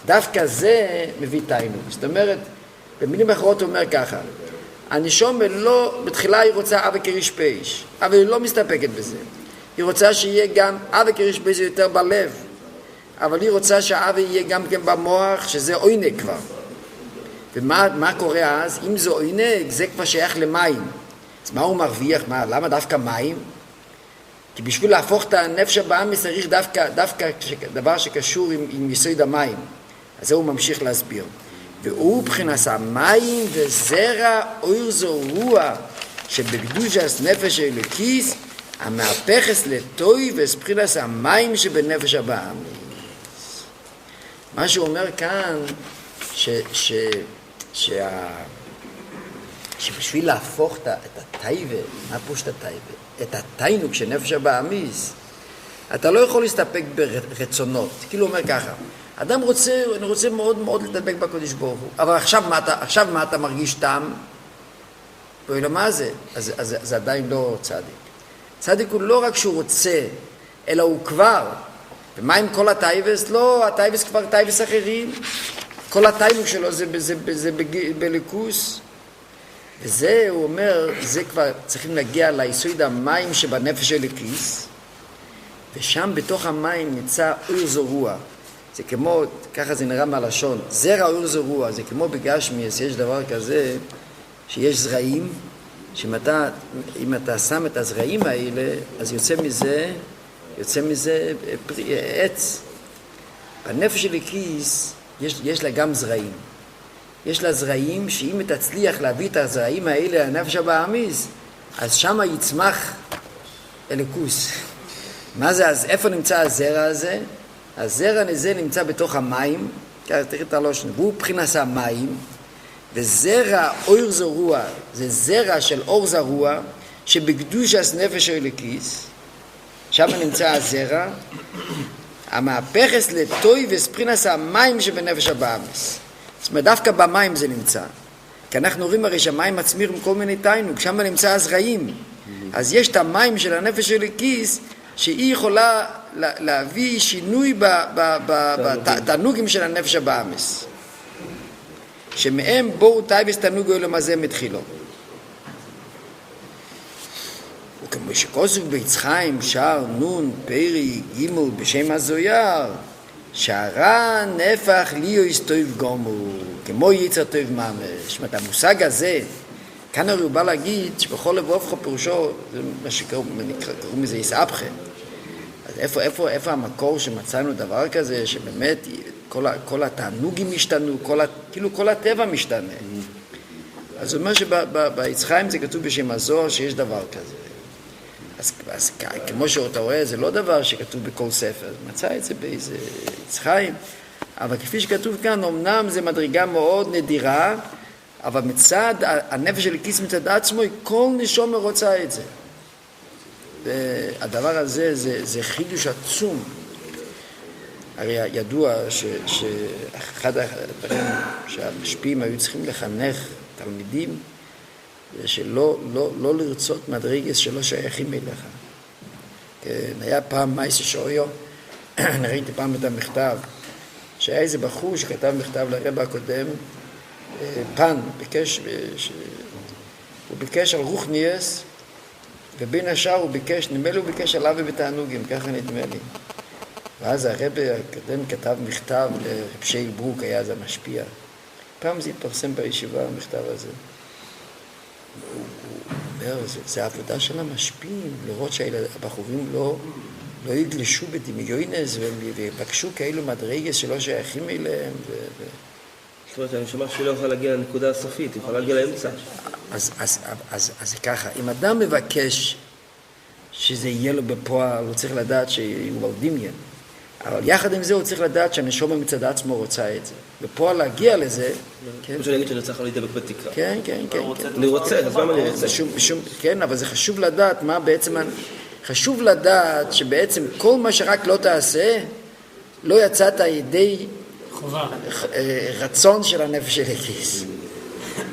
דווקא זה מביא תיינוק. זאת אומרת, במילים אחרות הוא אומר ככה, הנשומה לא, בתחילה היא רוצה אבא כריש פייש, אבל היא לא מסתפקת בזה. היא רוצה שיהיה גם אבא כריש פייש יותר בלב, אבל היא רוצה שהאבא יהיה גם כן במוח, שזה עונג כבר. ומה קורה אז? אם זה עונג, זה כבר שייך למים. אז מה הוא מרוויח? למה דווקא מים? כי בשביל להפוך את הנפש הבאמיס צריך דווקא דבר שקשור עם יסוד המים. אז זה הוא ממשיך להסביר. והוא מבחינת המים וזרע אור זרוע שבקדושת נפש אלוקיס המהפכס לטוי וסבחינס המים שבנפש הבאמיס. מה שהוא אומר כאן שבשביל להפוך את הטייבה, מה פושט הטייבה? את הטיינוק של נפש הבאמיס, אתה לא יכול להסתפק ברצונות. כאילו אומר ככה, אדם אני רוצה מאוד מאוד לדבק בקודש ברוך הוא, אבל עכשיו מה אתה מרגיש טעם? מה זה? אז זה עדיין לא צדיק. צדיק הוא לא רק שהוא רוצה, אלא הוא כבר. ומה עם כל הטייבס? לא, הטייבס כבר טייבס אחרים. כל הטיינוק שלו זה בליכוס. וזה, הוא אומר, זה כבר צריכים להגיע ליסוד המים שבנפש אלוקיס, ושם בתוך המים נמצא אור זרוע. זה כמו, ככה זה נראה מהלשון, זרע אור זרוע, זה כמו בגשמיאס, יש דבר כזה, שיש זרעים, אם אתה שם את הזרעים האלה, אז יוצא מזה עץ. בנפש אלוקיס יש לה גם זרעים. יש לה זרעים שאם תצליח להביא את הזרעים האלה לנפש הבאמיס, אז שם יצמח אלוקוס. מה זה? אז איפה נמצא הזרע הזה? הזרע הזה נמצא בתוך המים, תראי את הלושן, והוא מבחינת המים, וזרע אור זרוע, זה זרע של אור זרוע, שבקדושת נפש אלוקיס, שם נמצא הזרע, המהפכס לטוי וספרינס המים שבנפש הבאמיס. זאת אומרת, דווקא במים זה נמצא. כי אנחנו רואים הרי שהמים מצמיר עם כל מיני תיינוק, שם נמצא הזרעים. אז יש את המים של הנפש אלוקיס, שהיא יכולה להביא שינוי בתענוגים של הנפש הבאמיס. שמהם בואו טייבס תענוג העולם הזה מתחילו. וכמו שכוסוף ביצחיים, שער, נון, פרי, גימל, בשם הזויר, שערה נפח ליו יסטויב גומו, כמו יצר טויב ממש. זאת אומרת, המושג הזה, כאן הוא בא להגיד שבכל לב אופך פירושו, זה מה שקראו מזה יסאבכם. אז איפה המקור שמצאנו דבר כזה, שבאמת כל התענוגים משתנו, כאילו כל הטבע משתנה. אז הוא אומר שביצחיים זה כתוב בשם הזוהר שיש דבר כזה. אז כמו שאתה רואה, זה לא דבר שכתוב בכל ספר. מצא את זה באיזה יצחיים. אבל כפי שכתוב כאן, אמנם זה מדרגה מאוד נדירה, אבל מצד הנפש של כיס מצד עצמו, כל נשום רוצה את זה. והדבר הזה זה חידוש עצום. הרי ידוע שאחד הדברים שהמשפיעים היו צריכים לחנך תלמידים, זה שלא לא לרצות מדרגס שלא שייכים אליך. כן, היה פעם מייסי שויו, ראיתי פעם את המכתב, שהיה איזה בחור שכתב מכתב לרבא הקודם, פן, הוא ביקש על רוחניאס, ובין השאר הוא ביקש, נדמה לי הוא ביקש עליו ובתענוגים, ככה נדמה לי. ואז הרבא הקודם כתב מכתב לרב שייל ברוק, היה אז המשפיע. פעם זה התפרסם בישיבה, המכתב הזה. הוא אומר, זה העבודה של המשפיעים, לראות שהבחורים לא יגלשו בדמיונס ובקשו כאלו מדרגס שלא שייכים אליהם. זאת אומרת, אני שומע שלא יכול להגיע לנקודה הסופית, יכול להגיע לאמצע. אז זה ככה, אם אדם מבקש שזה יהיה לו בפועל, הוא צריך לדעת שהוא לא דמיין. אבל יחד עם זה הוא צריך לדעת שהנשמה מצד עצמו רוצה את זה. ופה להגיע לזה... כמו שאני אגיד שאני צריך להידבק בתקרה. כן. אני רוצה, אז למה אני רוצה? כן, אבל זה חשוב לדעת מה בעצם... חשוב לדעת שבעצם כל מה שרק לא תעשה, לא יצאת ידי רצון של הנפש של הכיס.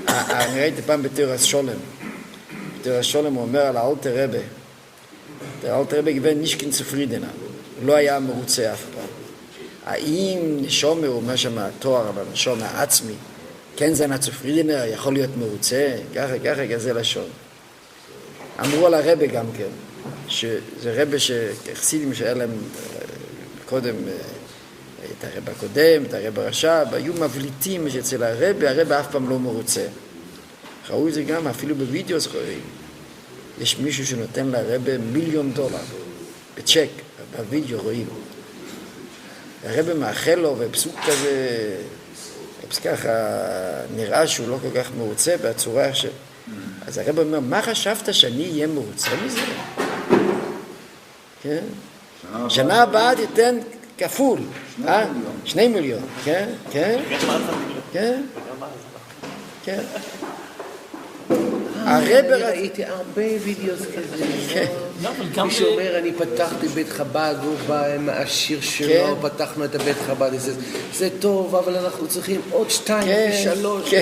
אני ראיתי פעם בתיאור השולם. בתיאור השולם הוא אומר על האלטר רבי. האלטר רבי גוון נישקין צופרידנה. הוא לא היה מרוצה אף פעם. האם נשומר, הוא אומר שם התואר, אבל נשומר עצמי, כן זה נצופרידנה, יכול להיות מרוצה? ככה זה לשון. אמרו על הרבי גם כן. שזה רבי שחסידים שהיה להם קודם את הרב הקודם, את הרב הרש"ב, היו מבליטים שאצל הרב אף פעם לא מרוצה. ראו את זה גם אפילו בווידאו זכורים. יש מישהו שנותן לרב $1,000,000 בצ'ק, בווידאו רואים. הרב מאחל לו ופסוק כזה, ככה נראה שהוא לא כל כך מרוצה בצורה ש... אז הרב אומר, מה חשבת שאני אהיה מרוצה מזה? כן? שנה הבאה תיתן כפול. 2 מיליון. כן? כן? אני ראיתי הרבה וידאוס כזה. מי שאומר, אני פתחתי בית חב"ד, והוא בא עם השיר שלו, פתחנו את הבית חב"ד, זה טוב, אבל אנחנו צריכים עוד 2 ו3.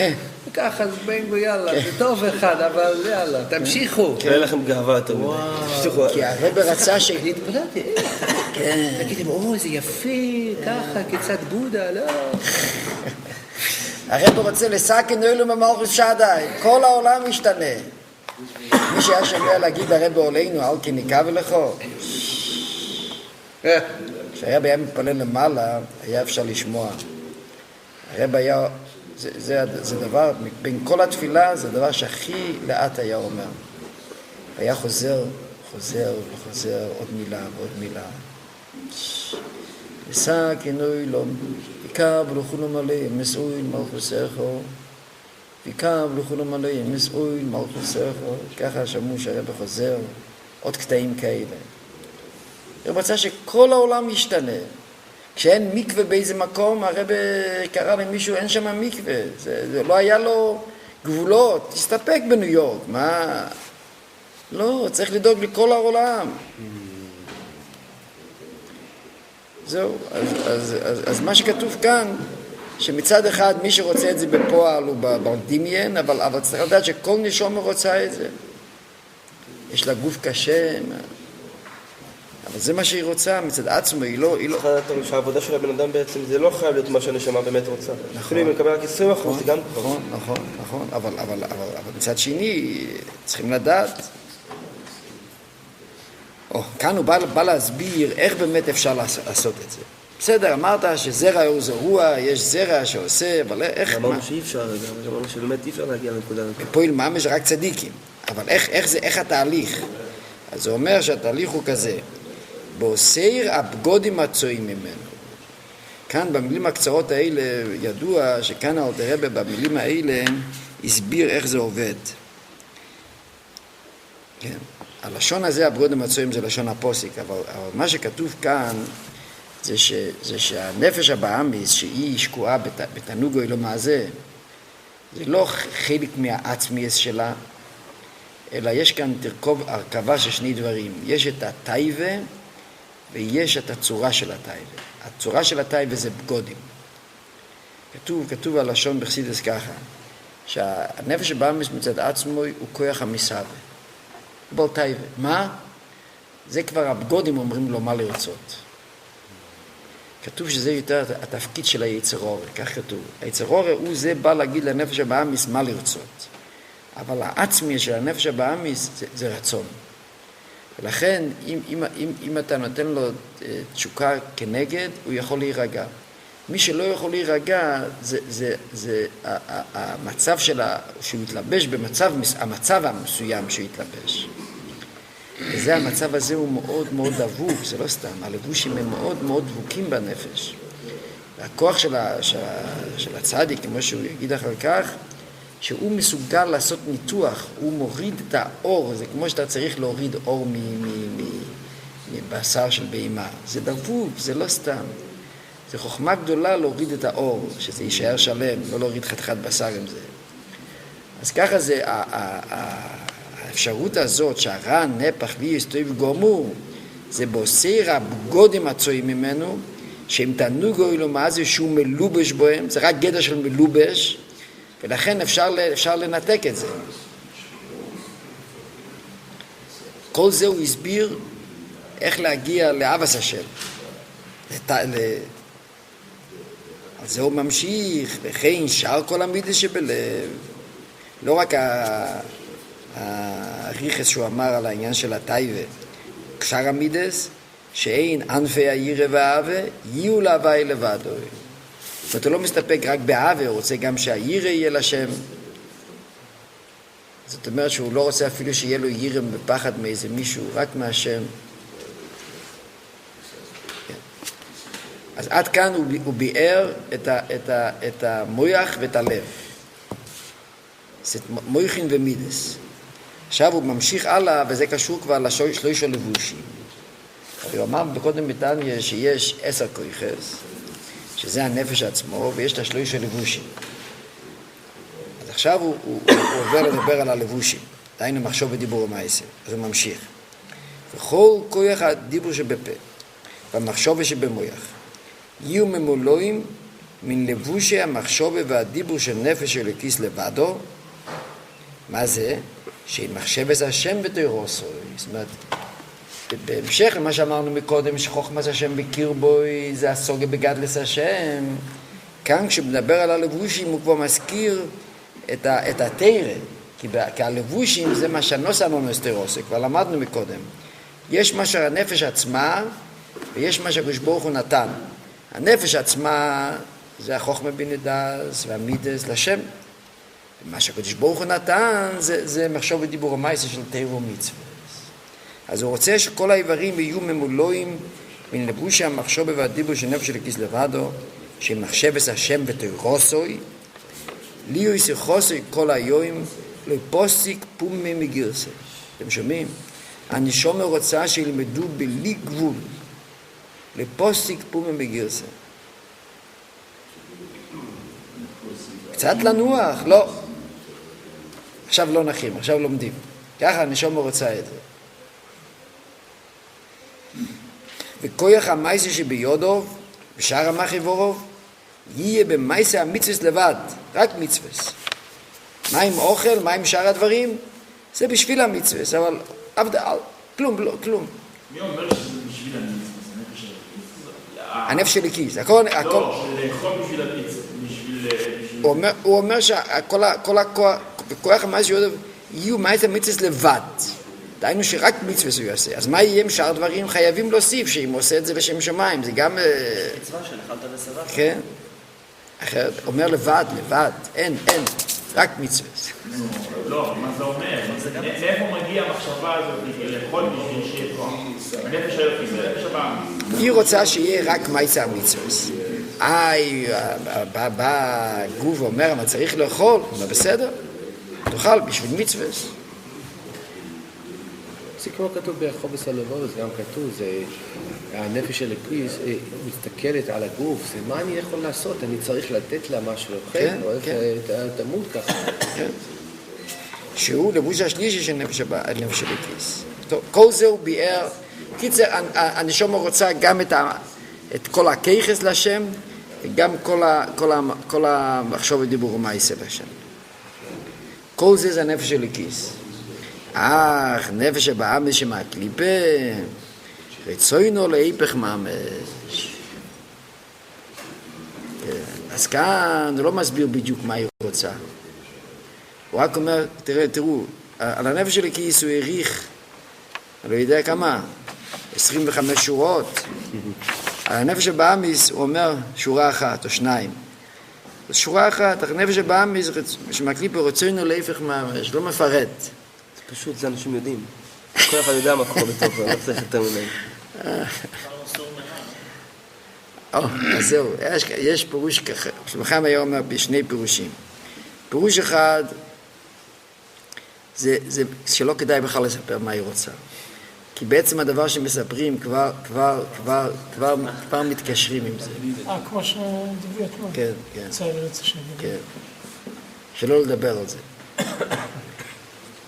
וככה, אז בינגו, יאללה, זה טוב אחד, אבל יאללה, תמשיכו. אין לכם גאווה יותר מדי. כי הרב רצה ש... התפלאתי, תגידים, זה יפה, ככה, כיצד בודה, לא. הרב רוצה לסכן אילו ממלכות שדי, כל העולם משתנה. מי שהיה שומע להגיד הרב עולנו, אל כי נקווה לכו. כשהרב היה מתפלל למעלה, היה אפשר לשמוע. הרב היה, זה דבר, בין כל התפילה, זה הדבר שהכי לאט היה אומר. היה חוזר, עוד מילה ועוד מילה. וסכן אילו, ויקב לכולו מלא, מסעוי מלכוסךו, ויקב לכולו מלא, מסעוי מלכוסךו, ככה שמעו שהרב חוזר, עוד קטעים כאלה. הרב רצה שכל העולם ישתנה. כשאין מקווה באיזה מקום, הרב קרא למישהו, אין שם מקווה. זה לא היה לו גבולות, תסתפק בניו יורק, מה? לא, צריך לדאוג לכל העולם. זהו, אז מה שכתוב כאן, שמצד אחד מי שרוצה את זה בפועל הוא בדמיין, אבל צריך לדעת שכל נשמה רוצה את זה. יש לה גוף קשה, אבל זה מה שהיא רוצה, מצד עצמו, היא לא... צריך לדעת שהעבודה של הבן אדם בעצם, זה לא חייב להיות מה שהנשמה באמת רוצה. אפילו אם היא מקבל רק 20%, זה גם כבר. נכון, אבל מצד שני, צריכים לדעת. כאן הוא בא להסביר איך באמת אפשר לעשות את זה. בסדר, אמרת שזרע הוא זרוע, יש זרע שעושה, אבל איך... אמרנו שאי אפשר, אמרנו שבאמת אי אפשר להגיע לנקודה. פה ממש רק צדיקים. אבל איך התהליך? אז זה אומר שהתהליך הוא כזה. בעושיר הבגודים הצועים ממנו. כאן במילים הקצרות האלה ידוע שכאן האלטר רבי במילים האלה הסביר איך זה עובד. כן. הלשון הזה, הבגודים הצועים, זה לשון הפוסיק, אבל מה שכתוב כאן זה שהנפש הבאמיס, שהיא שקועה בתנוגו אלו מעזה, זה לא חלק מהעצמיס שלה, אלא יש כאן תרכוב הרכבה של 2 דברים. יש את הטייבה ויש את הצורה של הטייבה. הצורה של הטייבה זה בגודים. כתוב הלשון בחסידות ככה, שהנפש הבאמיס מצד עצמו הוא כוח המסהבה. בל טייבה. מה? זה כבר הבגודים אומרים לו מה לרצות. כתוב שזה יותר התפקיד של היצר אור, כך כתוב. היצר אור הוא זה בא להגיד לנפש הבאמיס מה לרצות. אבל העצמי של הנפש הבאמיס זה רצון. ולכן אם אתה נותן לו תשוקה כנגד, הוא יכול להירגע. מי שלא יכול להירגע, זה המצב שלה, שהוא יתלבש המצב המסוים שהוא יתלבש. וזה המצב הזה הוא מאוד מאוד דבוק, זה לא סתם, הלבושים הם מאוד מאוד דבוקים בנפש. והכוח של הצדיק, כמו שהוא יגיד אחר כך, שהוא מסוגל לעשות ניתוח, הוא מוריד את האור, זה כמו שאתה צריך להוריד אור בשר של בהמה. זה דבוק, זה לא סתם. זה חוכמה גדולה להוריד את האור, שזה יישאר שלם, לא להוריד חתיכת בשר עם זה. אז ככה זה, האפשרות הזאת שהרע נפח לי יסתובב גומור, זה בוסר הבגודים הצועים ממנו, שהם תענוג אוילו מה זה שהוא מלובש בהם, זה רק גדר של מלובש, ולכן אפשר לנתק את זה. כל זה הוא הסביר איך להגיע לאבס השם. אז זה הוא ממשיך, וכן שאר כל המידס שבלב. לא רק הריחס שהוא אמר על העניין של הטייבה, כשאר המידס, שאין ענפי הירא והאווה, יהיו להווי לבדו. זאת אומרת, הוא לא מסתפק רק באווה, הוא רוצה גם שהירא יהיה לשם. זאת אומרת שהוא לא רוצה אפילו שיהיה לו ירא בפחד מאיזה מישהו, רק מהשם. אז עד כאן הוא ביאר את המויח ואת הלב. זה מויחין ומידס. עכשיו הוא ממשיך הלאה, וזה קשור כבר לשלוש הלבושים. הוא אמר קודם בתניא שיש 10 כויחס, שזה הנפש עצמו, ויש את השלוש הלבושים. אז עכשיו הוא עובר לדבר על הלבושים. דהיינו מחשוב ודיבור ומעשה. אז הוא ממשיך. וכל כויח הדיבור שבפה, והמחשוב שבמויח, יהיו ממולואים מן לבושי המחשוב והדיבור של נפש של הכיס לבדו. מה זה? שמחשב השם בתוירוסו. זאת אומרת, בהמשך למה שאמרנו מקודם, שחוכמת השם בקיר בוי, זה הסוגה בגדלס השם. כאן כשמדבר על הלבושים הוא כבר מזכיר את התירה, כי הלבושים זה מה שנוס אנונוס תירוסו, כבר למדנו מקודם. יש מה שהנפש עצמה, ויש מה שהקדוש ברוך הוא נתן. הנפש עצמה זה החוכמה בנדס והמידס לשם. מה שהקדוש ברוך הוא נתן זה מחשוב ודיבור המעשה של תורה ומצוות. אז הוא רוצה שכל האיברים יהיו ממולאים מן לבושי המחשוב והדיבור של נפש של הכיס לבדו, שמחשב השם בתורוסוי, ליהו יסיחוסוי כל היום, לא פוסיק פומי מגירסה. אתם שומעים? הנשמה רוצה שילמדו בלי גבול, לפוסיק פומי מגירסה. קצת לנוח, לא. עכשיו לא נחים, עכשיו לומדים. ככה הנשמה רוצה את זה. וכויח המייסה שביודוב, בשאר המחיבורוב, יהיה במייסה המצווס לבד, רק מצווס. מה עם אוכל, מה עם שאר הדברים? זה בשביל המצווס, אבל כלום, לא, כלום. מי אומר שזה בשביל המצווס? הנפש של הכיס, הכל... לא, לאכול בשביל המצווס, הוא אומר שכל הכוח המייסה שיודוב, יהיו מייסה מצווס לבד. דהיינו שרק מצווה הוא יעשה. אז מה יהיה עם שאר דברים? חייבים להוסיף שאם עושה את זה לשם שמיים. זה גם... מצווה של אכלת ושבעת. כן. אחרת, אומר לבד, אין. רק מצווה. לא, מה זה אומר? מאיפה מגיע המחשבה הזאת לאכול בשביל שיהיה כוח? הנפש היופי, זה נפש הבא. היא רוצה שיהיה רק מייסה מצווה. בא גוף ואומר, מה צריך לאכול? מה בסדר? תאכל בשביל מצווה. זה כמו כתוב בחובס הלבבות, גם כתוב, זה הנפש של הכיס, מסתכלת על הגוף, זה מה אני יכול לעשות? אני צריך לתת לה משהו אוכל, או איך תמות ככה. שהוא לבוש השלישי של נפש של הכיס. כל זה הוא ביאר, קיצר, הנשמה רוצה גם את כל הכיחס לשם, וגם כל המחשוב ודיבור ומעשה לשם. כל זה הנפש של הכיס. נפש הבאמש שמהקליפה, רצוינו להיפך ממש. אז כאן הוא לא מסביר בדיוק מה היא רוצה. הוא רק אומר, תראו, על הנפש של הכיס הוא העריך, אני לא יודע כמה, 25 שורות. על הנפש הבאמש הוא אומר שורה אחת או שניים. שורה אחת, הנפש הבאמש שמהקליפה רצוינו להיפך ממש, לא מפרט. פשוט זה אנשים יודעים. כל אחד יודע מה קורה בתוכו, לא צריך יותר ממנו. אז זהו, יש פירוש ככה. שלוחם היה אומר בשני פירושים. פירוש אחד, זה שלא כדאי בכלל לספר מה היא רוצה. כי בעצם הדבר שמספרים כבר מתקשרים עם זה. כמו שדברי אתמול. כן, כן. צער ארץ השם. כן. שלא לדבר על זה.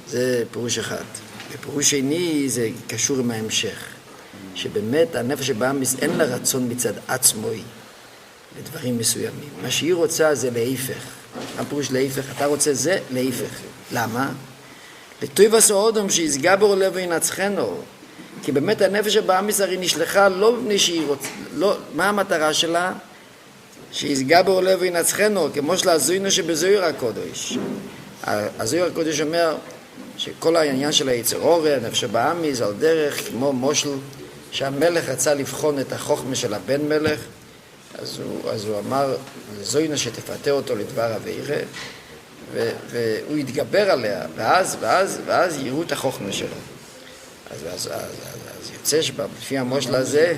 זה פירוש אחד. ופירוש שני זה קשור עם ההמשך. שבאמת הנפש שבאמיס אין לה רצון מצד עצמוי לדברים מסוימים. מה שהיא רוצה זה להיפך. מה פירוש להיפך? אתה רוצה זה להיפך. למה? לטוב עשו אודם שיסגע בו לב וינצחנו. כי באמת הנפש הבאמיס הרי נשלחה לא מפני שהיא רוצה, לא, מה המטרה שלה? שיסגע בו לב וינצחנו, כמו שלזוינו שבזויר הקודש. הזויר הקודש אומר שכל העניין של היצר אורי, הנפש הבאמיס, על דרך כמו מושל, שהמלך רצה לבחון את החוכמה של הבן מלך, אז הוא אמר לזוינו שתפתה אותו לדבר אבירה, והוא יתגבר עליה, ואז יראו את החוכמה שלו. אז יוצא שבפי המושל הזה...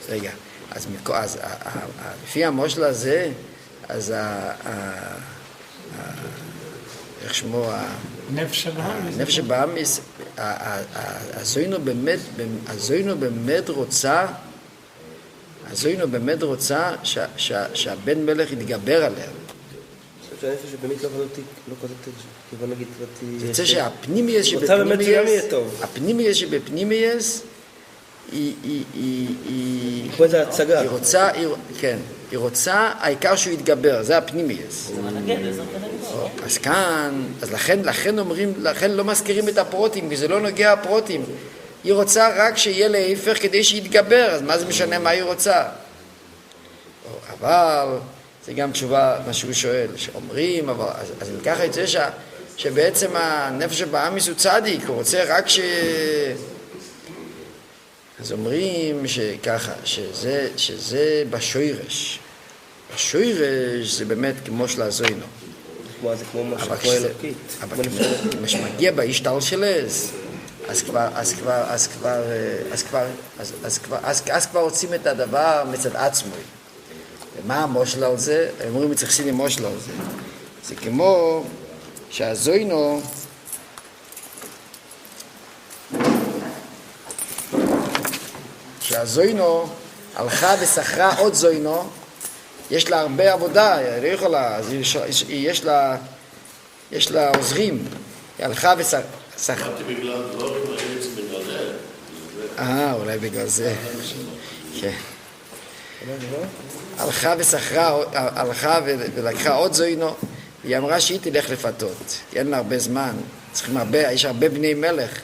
רגע, אז לפי המושל הזה, אז איך שמו? הנפש הבאמיס, הזוינו באמת רוצה שהבן מלך יתגבר עליה. שהנפש שבאמת לא כזאת, כי בוא נגיד, זה יוצא שהפנימייס שבפנימייס, פה זה הצגה. היא רוצה, העיקר שהוא יתגבר, זה הפנימייס. אז כאן, אז לכן אומרים, לכן לא מזכירים את הפרוטים, כי זה לא נוגע הפרוטים. היא רוצה רק שיהיה להיפך כדי שיתגבר, אז מה זה משנה מה היא רוצה? אבל... זה גם תשובה מה שהוא שואל, שאומרים, אבל, אז אם ככה יוצא שבעצם הנפש הבאמיס הוא צדיק, הוא רוצה רק אז אומרים שככה, שזה בשוירש. בשוירש זה באמת כמו שלזוינו. זה כמו משהו כמו אלוקית. אבל כמו שמגיע בהשתל שלס, אז כבר רוצים את הדבר מצד עצמו. ומה המושל על זה? הם אומרים מתייחסים למושל על זה. זה כמו שהזוינו הלכה ושכרה עוד זוינו, יש לה הרבה עבודה, היא לא יכולה, יש לה עוזרים, היא הלכה ושכרה. אמרתי בגלל דברים בעצם בגלל זה. אולי בגלל זה. כן. הלכה ולקחה עוד זוינו, היא אמרה שהיא תלך לפתות, כי אין לה הרבה זמן, יש הרבה בני מלך,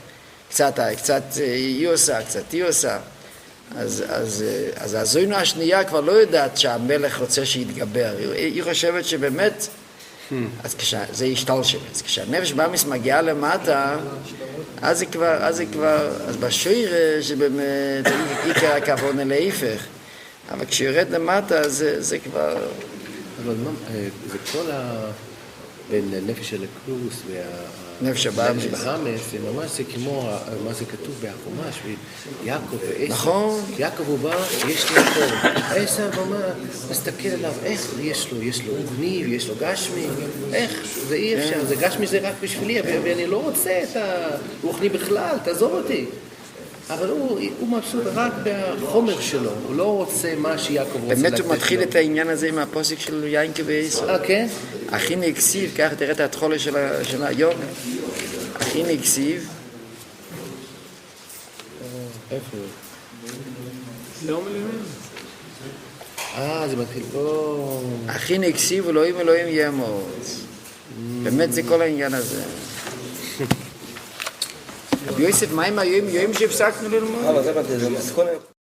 קצת היא עושה, קצת היא עושה, אז הזוינו השנייה כבר לא יודעת שהמלך רוצה שיתגבר, היא חושבת שבאמת, אז זה ישתל שלה, אז כשהנפש באמיס מגיעה למטה, אז בשויר שבאמת עיקר הכוונה להיפך, אבל כשירד למטה זה כבר... אבל מה, זה כל בין נפש הלקלוס נפש הבאמיס, זה ממש זה כמו מה זה כתוב בחומש, יעקב ועשו. נכון. יעקב הוא בא, יש לי הכל. עשו מסתכל עליו, איך יש לו רוחני ויש לו גשמי, איך? זה אי אפשר, זה גשמי זה רק בשבילי, ואני לא רוצה את הרוחני בכלל, תעזור אותי. אבל הוא מבסוט רק בחומר שלו, הוא לא רוצה מה שיעקב רוצה לתת לו. באמת הוא מתחיל את העניין הזה עם הפוסק של יעקב ועשו. כן? הכי נקסיב, ככה תראה את התחולה של היום. הכי נקסיב. איפה? לא מלמד. זה מתחיל פה. הכי נקסיב אלוהים ימוץ. באמת זה כל העניין הזה. רבי יוסף, מה עם היום שהפסקנו ללמוד? זה בנתי, זה מסכון היום.